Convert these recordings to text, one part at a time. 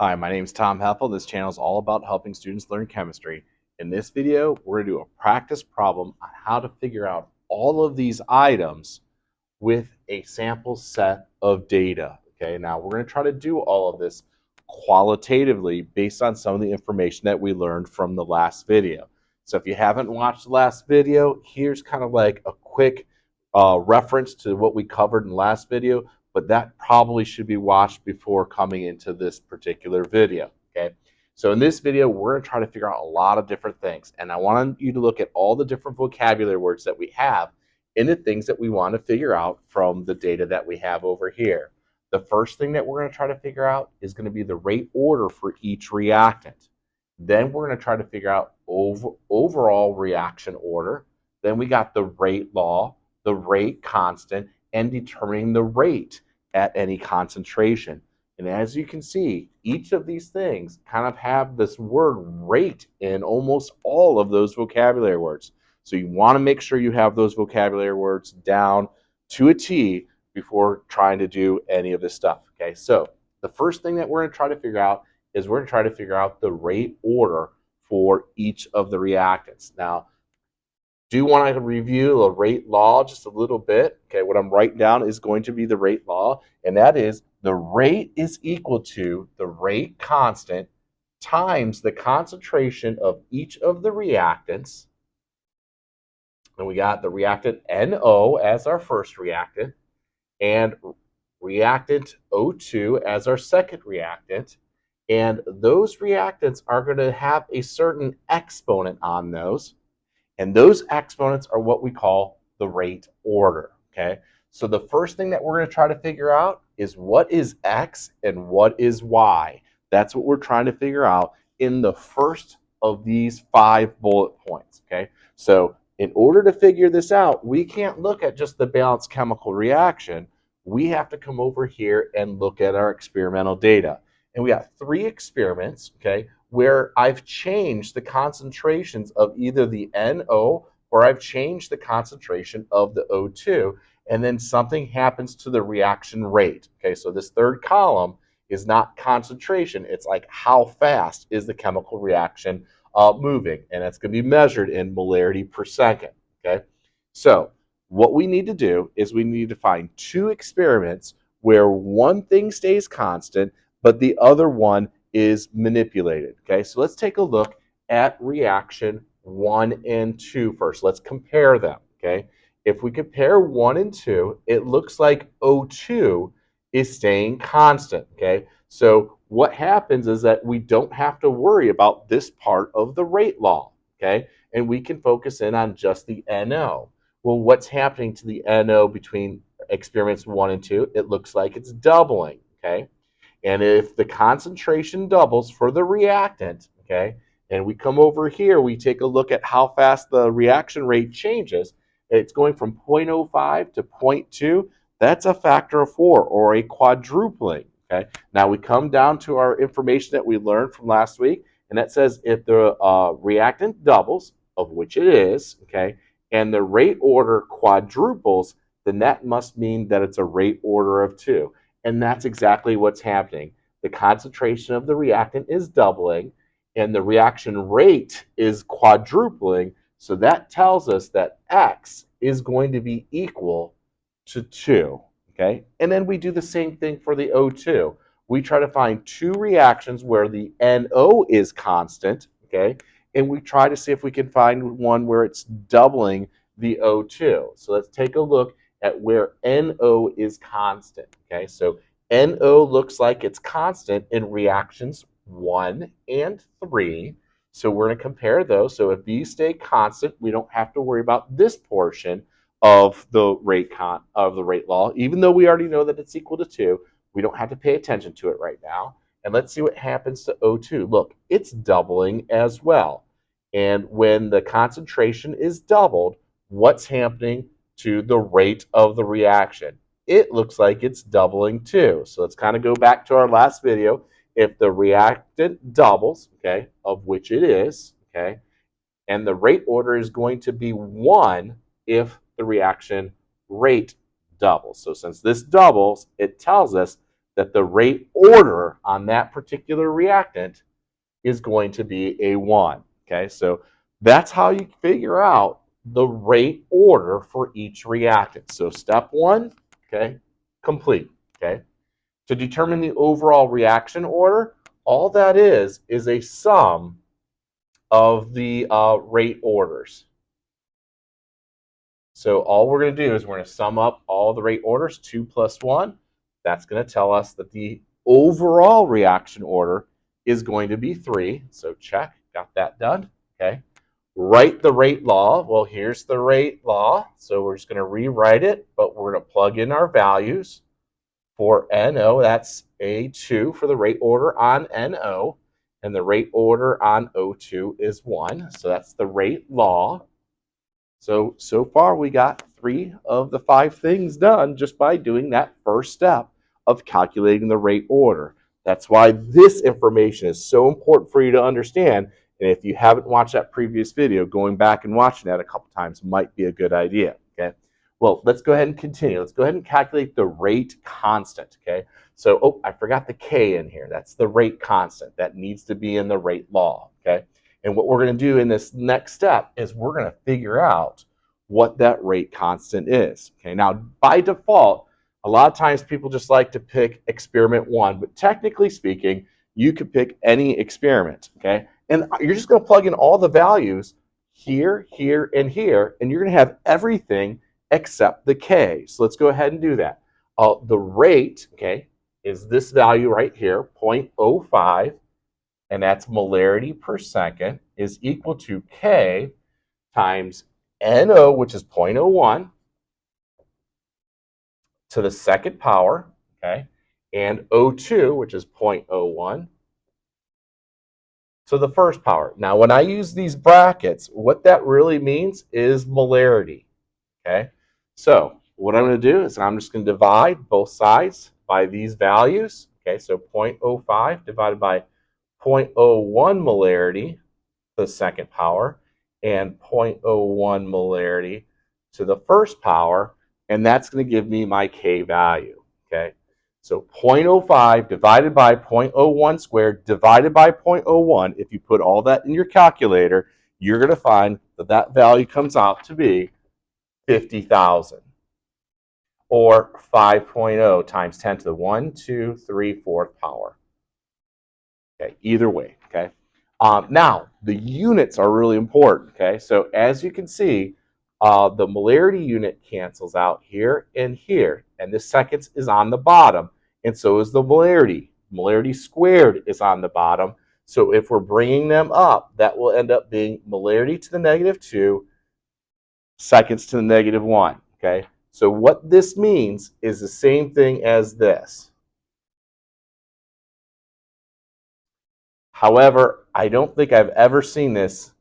Hi, my name is Tom Heffel. This channel is all about helping students learn chemistry. In this video, we're going to do a practice problem on how to figure out all of these items with a sample set of data. Okay, now we're going to try to do all of this qualitatively based on some of the information that we learned from the last video. So if you haven't watched the last video, here's kind of like a quick reference to what we covered in the last video, but that probably should be watched before coming into this particular video. Okay, so in this video, we're going to try to figure out a lot of different things, and I want you to look at all the different vocabulary words that we have in the things that we want to figure out from the data that we have over here. The first thing that we're going to try to figure out is going to be the rate order for each reactant. Then we're going to try to figure out overall reaction order. Then we got the rate law, the rate constant, and determining the rate at any concentration. And as you can see, each of these things kind of have this word rate in almost all of those vocabulary words. So you want to make sure you have those vocabulary words down to a T before trying to do any of this stuff. Okay, so the first thing that we're going to try to figure out is we're going to try to figure out the rate order for each of the reactants. Now, do want to review the rate law just a little bit. Okay, what I'm writing down is going to be the rate law, and that is the rate is equal to the rate constant times the concentration of each of the reactants. And we got the reactant NO as our first reactant and reactant O2 as our second reactant. And those reactants are going to have a certain exponent on those. And those exponents are what we call the rate order. Okay. So the first thing that we're going to try to figure out is what is X and what is Y. That's what we're trying to figure out in the first of these 5 bullet points. Okay. So in order to figure this out, we can't look at just the balanced chemical reaction. We have to come over here and look at our experimental data. And we got 3 experiments, okay, where I've changed the concentrations of either the NO or I've changed the concentration of the O2, and then something happens to the reaction rate. Okay, so this third column is not concentration, it's like how fast is the chemical reaction moving, and that's going to be measured in molarity per second. Okay, so what we need to do is we need to find 2 experiments where one thing stays constant, but the other one is manipulated. Okay, so let's take a look at reaction 1 and 2 first. Let's compare them. Okay, if we compare 1 and 2, it looks like O2 is staying constant. Okay, so what happens is that we don't have to worry about this part of the rate law. Okay, and we can focus in on just the NO. Well, what's happening to the NO between experiments 1 and 2? It looks like it's doubling. Okay, and if the concentration doubles for the reactant, okay, and we come over here, we take a look at how fast the reaction rate changes. It's going from 0.05 to 0.2. That's a factor of 4, or a quadrupling. Okay. Now we come down to our information that we learned from last week, and that says if the reactant doubles, of which it is, okay, and the rate order quadruples, then that must mean that it's a rate order of 2. And that's exactly what's happening. The concentration of the reactant is doubling, and the reaction rate is quadrupling. So that tells us that X is going to be equal to 2. Okay, and then we do the same thing for the O2. We try to find 2 reactions where the NO is constant, okay, and we try to see if we can find one where it's doubling the O2. So let's take a look at where NO is constant. Okay, so NO looks like it's constant in reactions 1 and 3. So we're going to compare those. So if these stay constant, we don't have to worry about this portion of the rate law. Even though we already know that it's equal to 2, we don't have to pay attention to it right now. And let's see what happens to O2. Look, it's doubling as well. And when the concentration is doubled, what's happening to the rate of the reaction? It looks like it's doubling too. So let's kind of go back to our last video. If the reactant doubles, okay, of which it is, okay, and the rate order is going to be 1 if the reaction rate doubles. So since this doubles, it tells us that the rate order on that particular reactant is going to be a 1. Okay, so that's how you figure out the rate order for each reactant. So step 1, okay, complete. Okay, to determine the overall reaction order, all that is a sum of the rate orders. So all we're going to do is we're going to sum up all the rate orders, 2 plus 1. That's going to tell us that the overall reaction order is going to be 3. So check, got that done. Okay. Write the rate law. Well, here's the rate law. So we're just going to rewrite it, but we're going to plug in our values. For NO, that's A2 for the rate order on NO, and the rate order on O2 is 1. So that's the rate law. So far we got 3 of the 5 things done just by doing that first step of calculating the rate order. That's why this information is so important for you to understand. And if you haven't watched that previous video, going back and watching that a couple times might be a good idea. Okay. Well, let's go ahead and continue. Let's go ahead and calculate the rate constant. Okay. So, oh, I forgot the K in here. That's the rate constant. That needs to be in the rate law. Okay. And what we're going to do in this next step is we're going to figure out what that rate constant is. Okay, now by default, a lot of times people just like to pick experiment 1, but technically speaking, you could pick any experiment. Okay, and you're just going to plug in all the values here, here, and here, and you're going to have everything except the K. So let's go ahead and do that. The rate, okay, is this value right here, 0.05. And that's molarity per second, is equal to K times NO, which is 0.01, to the second power, okay, and O2, which is 0.01, to the first power. Now, when I use these brackets, what that really means is molarity, okay? So what I'm going to do is I'm just going to divide both sides by these values, okay? So 0.05 divided by 0.01 molarity to the second power, and 0.01 molarity to the first power, and that's going to give me my K value. Okay, so 0.05 divided by 0.01 squared divided by 0.01, if you put all that in your calculator, you're going to find that that value comes out to be 50,000. Or 5.0 times 10 to the 1, 2, 3, 4th power. Okay, either way, okay? Now, the units are really important, okay? So as you can see, the molarity unit cancels out here and here, and the seconds is on the bottom, and so is the molarity. Molarity squared is on the bottom, so if we're bringing them up, that will end up being molarity to the -2, seconds to the -1, okay? So what this means is the same thing as this. However, I don't think I've ever seen this,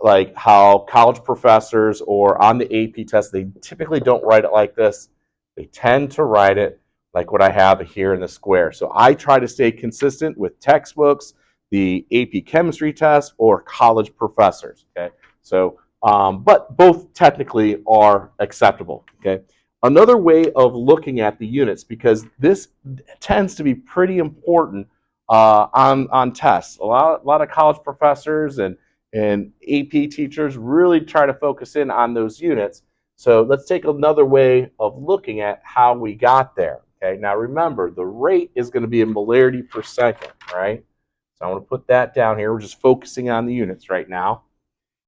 like how college professors or on the AP test, they typically don't write it like this. They tend to write it like what I have here in the square. So I try to stay consistent with textbooks, the AP chemistry test, or college professors. Okay, so but both technically are acceptable. Okay, another way of looking at the units, because this tends to be pretty important on tests. A lot of college professors and AP teachers really try to focus in on those units. So let's take another way of looking at how we got there. Okay, now remember, the rate is going to be in molarity per second, right? So I'm going to put that down here. We're just focusing on the units right now.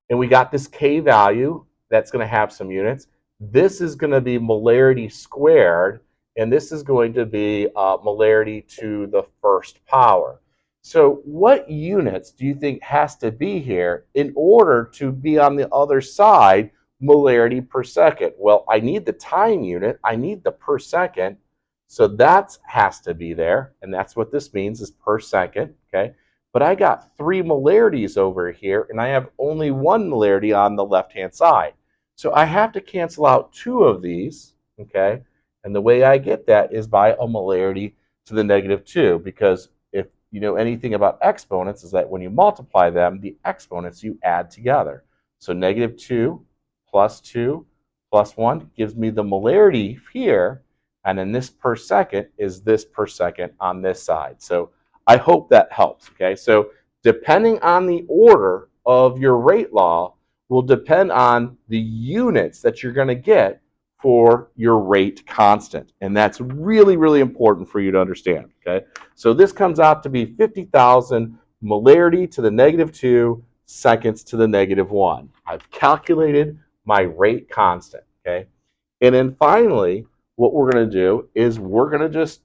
And we got this K value that's going to have some units. This is going to be molarity squared, and this is going to be molarity to the first power. So what units do you think has to be here in order to be on the other side, molarity per second? Well, I need the time unit. I need the per second. So that has to be there, and that's what this means is per second, okay? But I got 3 molarities over here, and I have only 1 molarity on the left-hand side. So I have to cancel out 2 of these, okay? And the way I get that is by a molarity to the -2, because if you know anything about exponents, is that when you multiply them, the exponents you add together. So -2 plus 2 plus 1 gives me the molarity here. and then this per second is this per second on this side. So I hope that helps, okay? So depending on the order of your rate law will depend on the units that you're going to get for your rate constant. And that's really, really important for you to understand, okay? So this comes out to be 50,000 molarity to the -2 seconds to the -1. I've calculated my rate constant, okay? And then finally, what we're going to do is we're going to just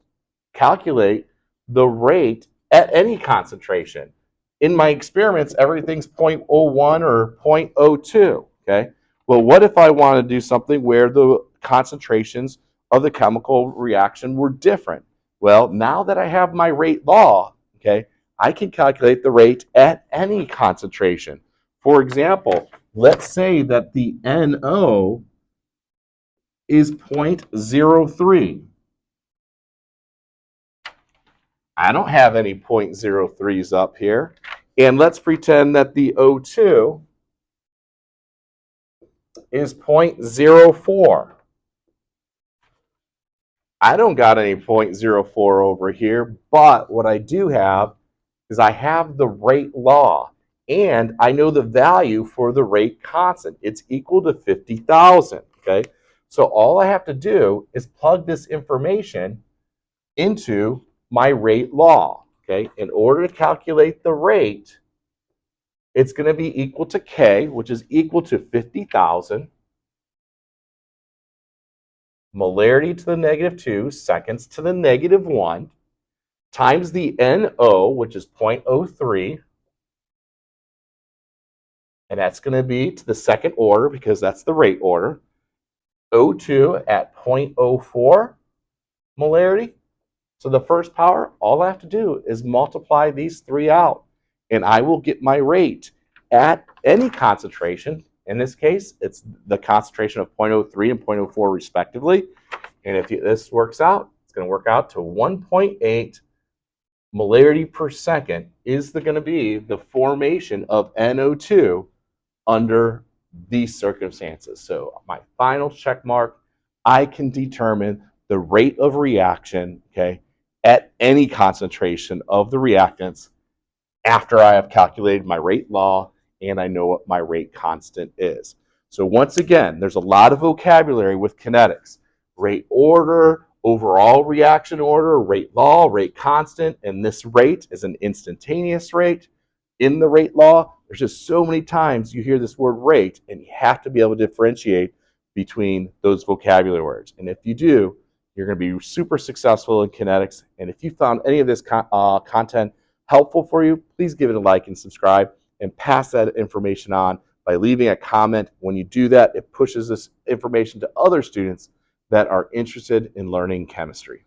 calculate the rate at any concentration. In my experiments, everything's 0.01 or 0.02, okay? Well, what if I want to do something where the concentrations of the chemical reaction were different? Well, now that I have my rate law, okay, I can calculate the rate at any concentration. For example, let's say that the NO is 0.03. I don't have any 0.03s up here. And let's pretend that the O2 is 0.04. I don't got any 0.04 over here, but what I do have is I have the rate law, and I know the value for the rate constant. It's equal to 50,000, okay? So all I have to do is plug this information into my rate law, okay? In order to calculate the rate, it's going to be equal to K, which is equal to 50,000 molarity to the -2 seconds to the -1 times the NO, which is 0.03, and that's going to be to the second order because that's the rate order. O2 at 0.04 molarity. So the first power, all I have to do is multiply these three out, and I will get my rate at any concentration. In this case, it's the concentration of 0.03 and 0.04 respectively. And if this works out, it's going to work out to 1.8 molarity per second is going to be the formation of NO2 under these circumstances. So my final check mark, I can determine the rate of reaction, okay, at any concentration of the reactants after I have calculated my rate law and I know what my rate constant is. So once again, there's a lot of vocabulary with kinetics. Rate order, overall reaction order, rate law, rate constant, and this rate is an instantaneous rate. In the rate law, there's just so many times you hear this word rate, and you have to be able to differentiate between those vocabulary words. And if you do, you're going to be super successful in kinetics. And if you found any of this content helpful for you, please give it a like and subscribe and pass that information on by leaving a comment. When you do that, it pushes this information to other students that are interested in learning chemistry.